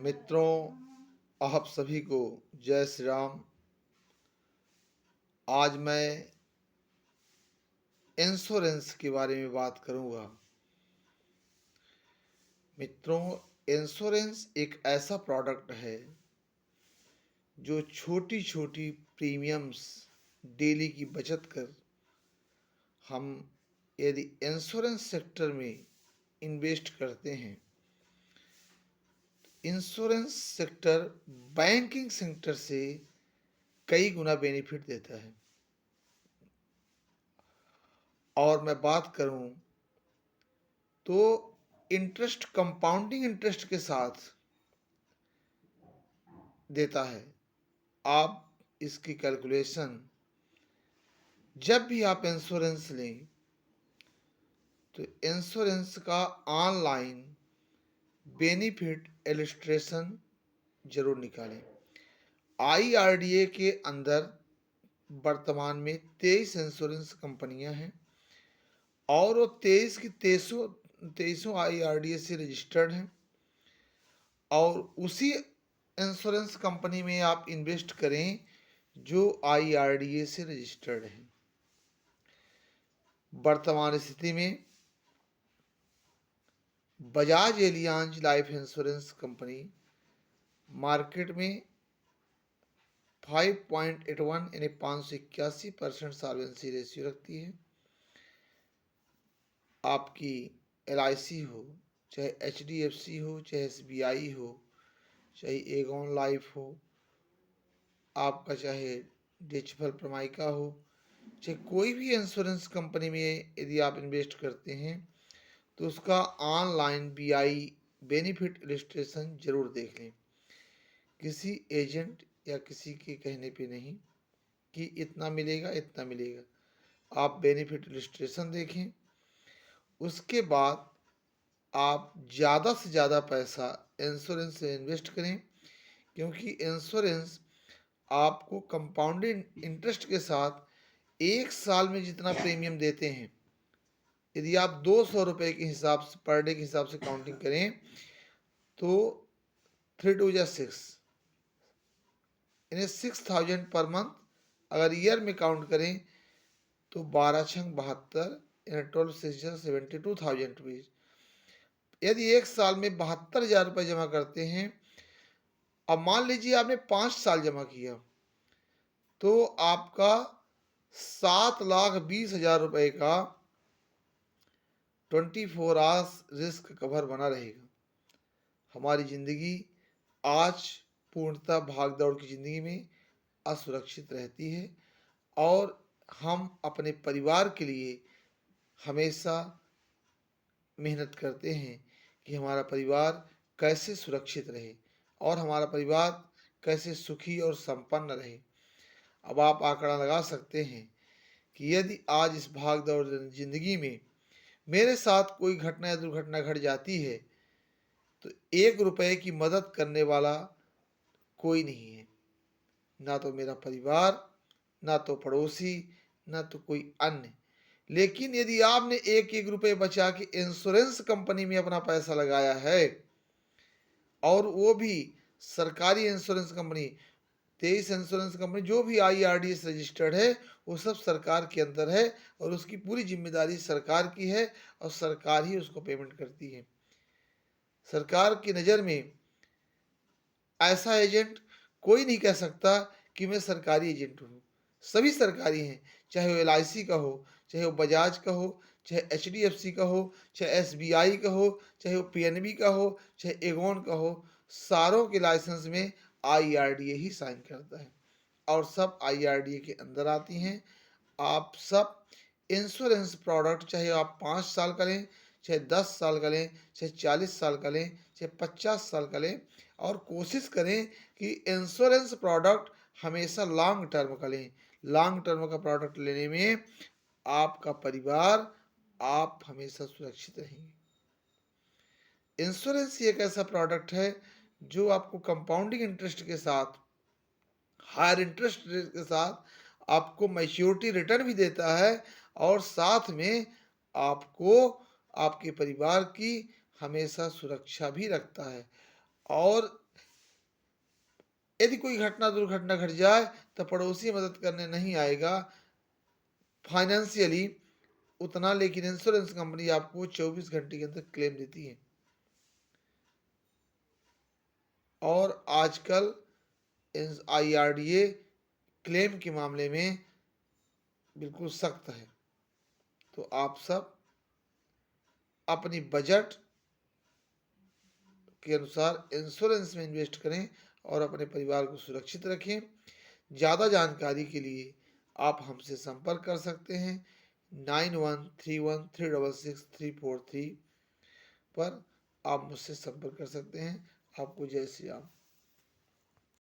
मित्रों, आप सभी को जय श्री राम। आज मैं इंश्योरेंस के बारे में बात करूंगा। मित्रों, इंश्योरेंस एक ऐसा प्रोडक्ट है जो छोटी छोटी प्रीमियम्स डेली की बचत कर हम यदि इंश्योरेंस सेक्टर में इन्वेस्ट करते हैं, इंश्योरेंस सेक्टर बैंकिंग सेक्टर से कई गुना बेनिफिट देता है। और मैं बात करूं तो इंटरेस्ट कंपाउंडिंग इंटरेस्ट के साथ देता है। आप इसकी कैलकुलेशन जब भी आप इंश्योरेंस लें तो इंश्योरेंस का ऑनलाइन बेनिफिट इलस्ट्रेशन जरूर निकालें। आईआरडीए के अंदर वर्तमान में 23 इंश्योरेंस कंपनियां हैं और वो 23 की तेईसों आईआरडीए से रजिस्टर्ड हैं और उसी इंश्योरेंस कंपनी में आप इन्वेस्ट करें जो आईआरडीए से रजिस्टर्ड है। वर्तमान स्थिति में Bajaj Allianz life insurance company market में 5.81 यानी 581% सॉल्वेंसी रेशियो रखती है। आपकी एलआईसी हो, चाहे एचडीएफसी हो, चाहे एसबीआई हो, चाहे एगॉन लाइफ हो, आपका चाहे डिचफल प्रमाइका हो, चाहे कोई भी इंश्योरेंस कंपनी में यदि आप इन्वेस्ट करते हैं तो उसका ऑनलाइन बीआई बेनिफिट इलस्ट्रेशन जरूर देख लें। किसी एजेंट या किसी के कहने पे नहीं कि इतना मिलेगा इतना मिलेगा। आप बेनिफिट इलस्ट्रेशन देखें, उसके बाद आप ज़्यादा से ज़्यादा पैसा इंश्योरेंस में इन्वेस्ट करें, क्योंकि इंश्योरेंस आपको कंपाउंडेड इंटरेस्ट के साथ एक साल में जितना प्रीमियम देते हैं, यदि आप 200 रुपये के हिसाब से पर डे के हिसाब से काउंटिंग करें तो 3×2=6 यानी 6000 पर मंथ। अगर ईयर में काउंट करें तो 12×6=72 यानी 12×6=72,000 रुपीज। यदि एक साल में 72,000 रुपये जमा करते हैं, अब मान लीजिए आपने 5 साल जमा किया तो आपका 7,20,000 रुपये का 24 आवर्स रिस्क कवर बना रहेगा। हमारी ज़िंदगी आज पूर्णतः भाग दौड़ की ज़िंदगी में असुरक्षित रहती है और हम अपने परिवार के लिए हमेशा मेहनत करते हैं कि हमारा परिवार कैसे सुरक्षित रहे और हमारा परिवार कैसे सुखी और संपन्न रहे। अब आप आंकड़ा लगा सकते हैं कि यदि आज इस भाग दौड़ जिंदगी में मेरे साथ कोई घटना या दुर्घटना घट जाती है तो 1 रुपये की मदद करने वाला कोई नहीं है, ना तो मेरा परिवार, ना तो पड़ोसी, ना तो कोई अन्य। लेकिन यदि आपने एक एक रुपये बचा के इंश्योरेंस कंपनी में अपना पैसा लगाया है और वो भी सरकारी इंश्योरेंस कंपनी, 23 इंश्योरेंस कंपनी जो भी आईआरडीएस रजिस्टर्ड है वो सब सरकार के अंदर है और उसकी पूरी जिम्मेदारी सरकार की है और सरकार ही उसको पेमेंट करती है। सरकार की नज़र में ऐसा एजेंट कोई नहीं कह सकता कि मैं सरकारी एजेंट हूँ। सभी सरकारी हैं, चाहे वो एलआईसी का हो, चाहे वो बजाज का हो, चाहे एचडीएफसी का हो, चाहे एसबीआई का हो, चाहे वो पीएनबी का हो, चाहे एगॉन का हो, सारों के लाइसेंस में आईआरडीए ही साइन करता है और सब आईआरडीए के अंदर आती हैं। आप सब इंश्योरेंस प्रोडक्ट चाहे आप 5 साल का लें, चाहे 10 साल का लें, चाहे 40 साल का लें, चाहे 50 साल का लें, और कोशिश करें कि इंश्योरेंस प्रोडक्ट हमेशा लॉन्ग टर्म का लें। लॉन्ग टर्म का प्रोडक्ट लेने में आपका परिवार, आप हमेशा सुरक्षित रहेंगे। इंश्योरेंस एक ऐसा प्रोडक्ट है जो आपको कंपाउंडिंग इंटरेस्ट के साथ, हायर इंटरेस्ट रेट के साथ आपको मैच्योरिटी रिटर्न भी देता है और साथ में आपको आपके परिवार की हमेशा सुरक्षा भी रखता है। और यदि कोई घटना दुर्घटना घट जाए तो पड़ोसी मदद करने नहीं आएगा फाइनेंशियली उतना, लेकिन इंश्योरेंस कंपनी आपको 24 घंटे के अंदर क्लेम देती है। और आजकल IRDA क्लेम के मामले में बिल्कुल सख्त है। तो आप सब अपनी बजट के अनुसार इंश्योरेंस में इन्वेस्ट करें और अपने परिवार को सुरक्षित रखें। ज़्यादा जानकारी के लिए आप हमसे संपर्क कर सकते हैं 9131366343 पर आप मुझसे संपर्क कर सकते हैं। आपको जय श्री राम।